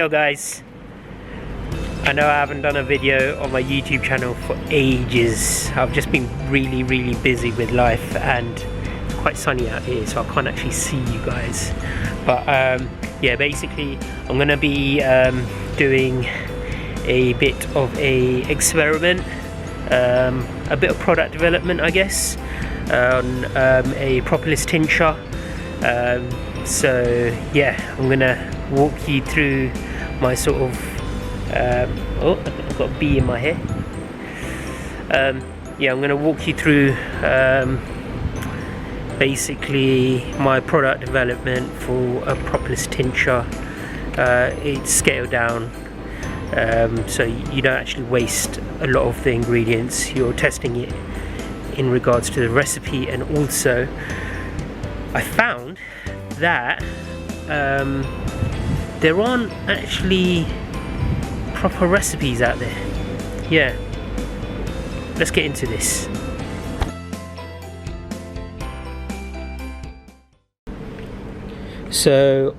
go guys. I know I haven't done a video on my YouTube channel for ages. I've just been really busy with life, and it's quite sunny out here, so I can't actually see you guys. But yeah, basically I'm gonna be doing a bit of a experiment, a bit of product development, I guess, on a propolis tincture. So yeah, I'm gonna walk you through my sort of oh, I've got a bee in my hair. Yeah, I'm gonna walk you through basically my product development for a propolis tincture. It's scaled down, so you don't actually waste a lot of the ingredients. You're testing it in regards to the recipe, and also I found that there aren't actually proper recipes out there. Yeah, let's get into this. So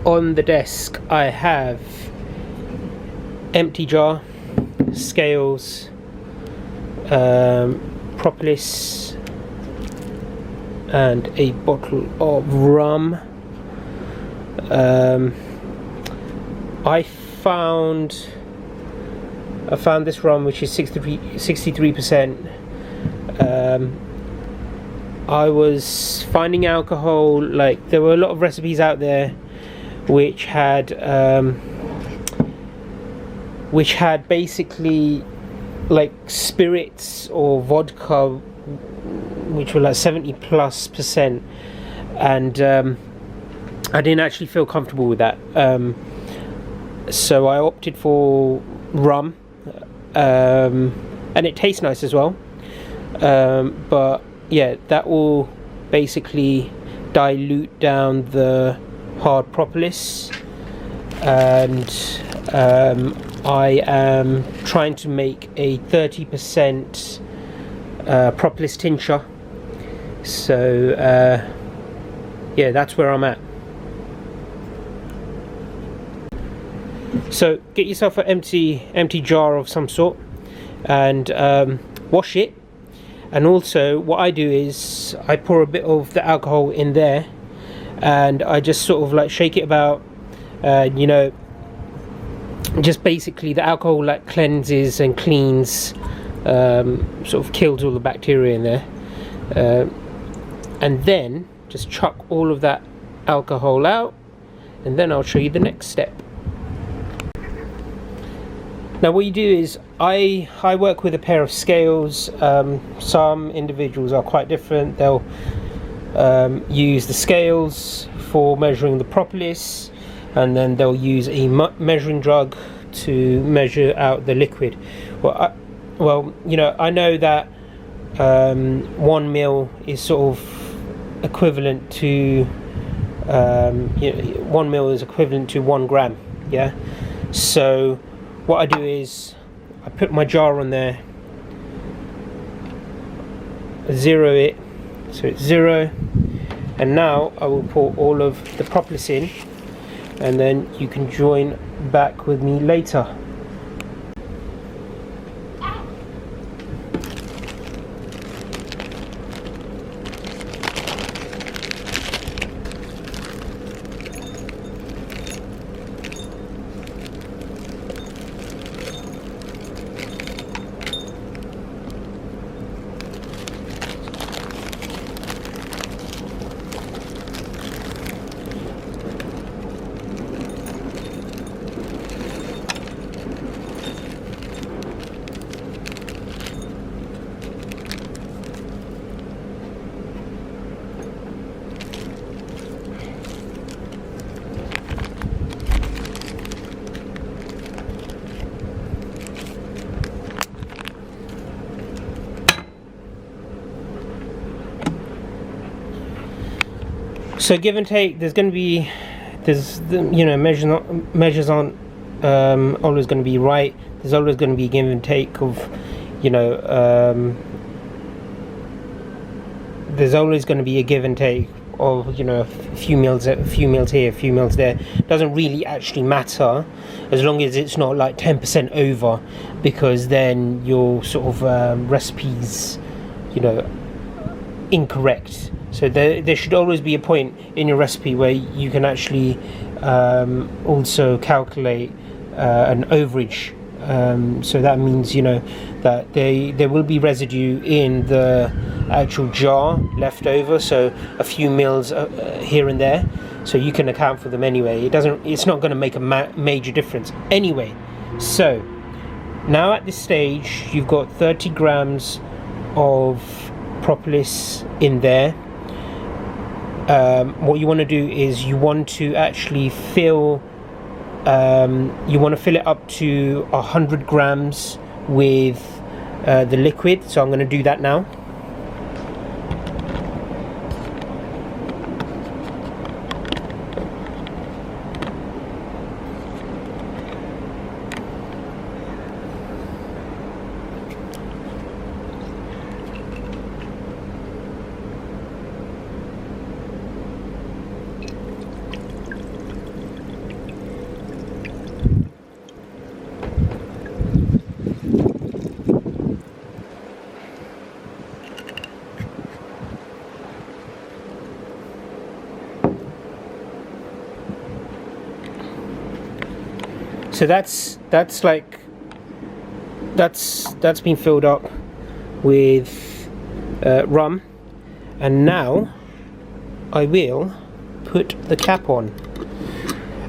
on the desk I have empty jar, scales, propolis, and a bottle of rum. I found this rum, which is 63%. I was finding alcohol, like there were a lot of recipes out there which had basically like spirits or vodka which were like 70+%, and I didn't actually feel comfortable with that. So I opted for rum, and it tastes nice as well, but yeah, that will basically dilute down the hard propolis, and I am trying to make a 30% propolis tincture. So yeah, that's where I'm at. So get yourself an empty jar of some sort, and wash it. And also what I do is I pour a bit of the alcohol in there, and I just sort of like shake it about, you know, just basically the alcohol like cleanses and cleans, sort of kills all the bacteria in there, and then just chuck all of that alcohol out, and then I'll show you the next step. Now what you do is I work with a pair of scales. Some individuals are quite different. They'll use the scales for measuring the propolis, and then they'll use a measuring jug to measure out the liquid. Well, you know, I know that 1 ml is sort of equivalent to you know, 1 ml is equivalent to 1 gram. Yeah, so what I do is I put my jar on there, zero it, so it's 0, and now I will pour all of the propolis in, and then you can join back with me later. So give and take, there's going to be, you know, measures aren't always going to be right. There's always going to be give and take of, you know, there's always going to be a give and take of, you know, a few mils here, a few mils there, doesn't really actually matter, as long as it's not like 10% over, because then your sort of recipes, you know, incorrect. So there should always be a point in your recipe where you can actually also calculate an overage. So that means, you know, that there will be residue in the actual jar left over, so a few mils here and there, so you can account for them anyway. It's not going to make a major difference anyway. So now at this stage you've got 30 grams of propolis in there. What you want to do is you want to actually fill it up to 100 grams with the liquid. So I'm going to do that now. So that's been filled up with rum, and now I will put the cap on,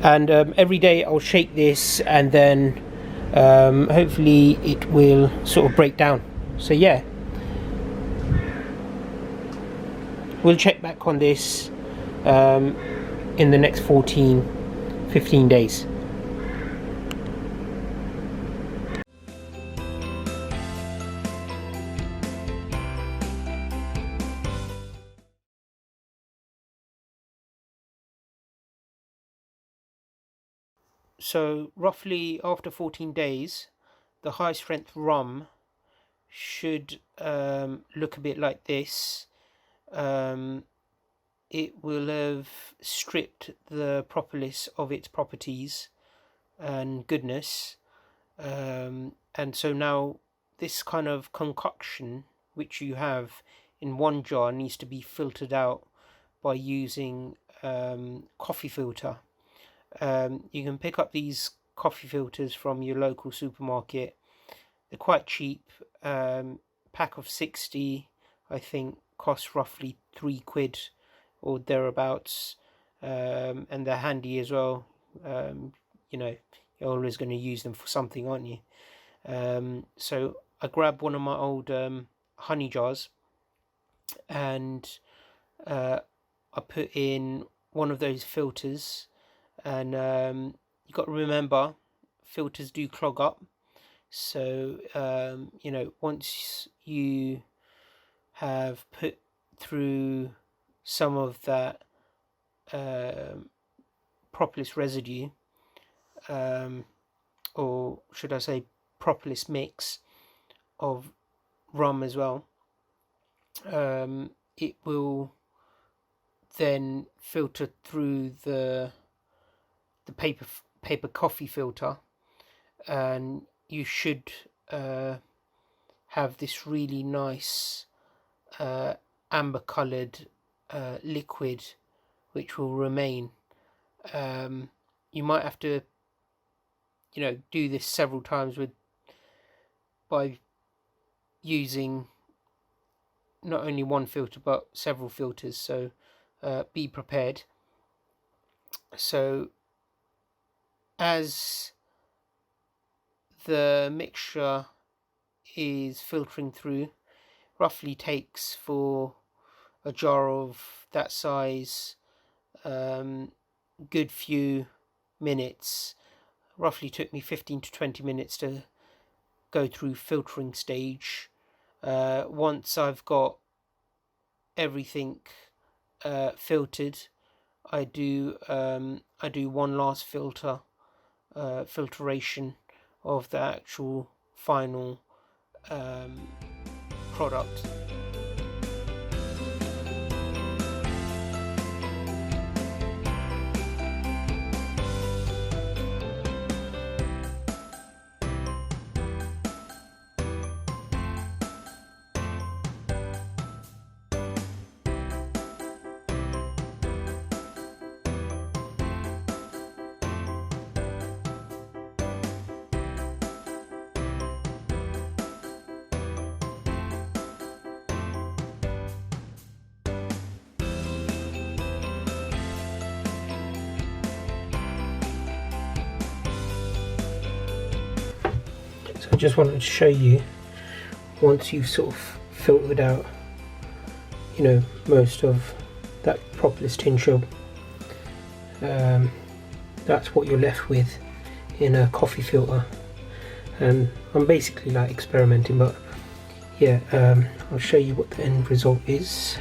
and every day I'll shake this, and then hopefully it will sort of break down. So yeah, we'll check back on this in the next 15 days. So roughly after 14 days, the high strength rum should look a bit like this. It will have stripped the propolis of its properties and goodness, and so now this kind of concoction which you have in one jar needs to be filtered out by using coffee filter. You can pick up these coffee filters from your local supermarket. They're quite cheap. Pack of 60, I think, costs roughly £3 or thereabouts, and they're handy as well. You know, you're always going to use them for something, aren't you? So I grabbed one of my old honey jars, and I put in one of those filters. And you got to remember, filters do clog up. So you know, once you have put through some of that propolis residue, or should I say propolis mix of rum as well, it will then filter through the paper coffee filter, and you should have this really nice amber coloured liquid which will remain. You might have to, you know, do this several times by using not only one filter but several filters, so be prepared. So as the mixture is filtering through, roughly takes for a jar of that size good few minutes. Roughly took me 15 to 20 minutes to go through filtering stage. Once I've got everything filtered, I do one last filtration of the actual final product. So I just wanted to show you, once you've sort of filtered out, you know, most of that propolis tincture, that's what you're left with in a coffee filter. And I'm basically like experimenting, but yeah, I'll show you what the end result is.